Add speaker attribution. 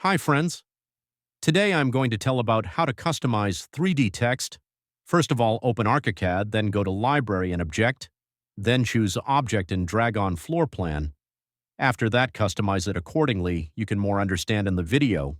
Speaker 1: Hi friends! Today I'm going to tell about how to customize 3D text. First of all, open Archicad, then go to Library and Object, then choose Object and drag on Floor Plan. After that, customize it accordingly. You can more understand in the video.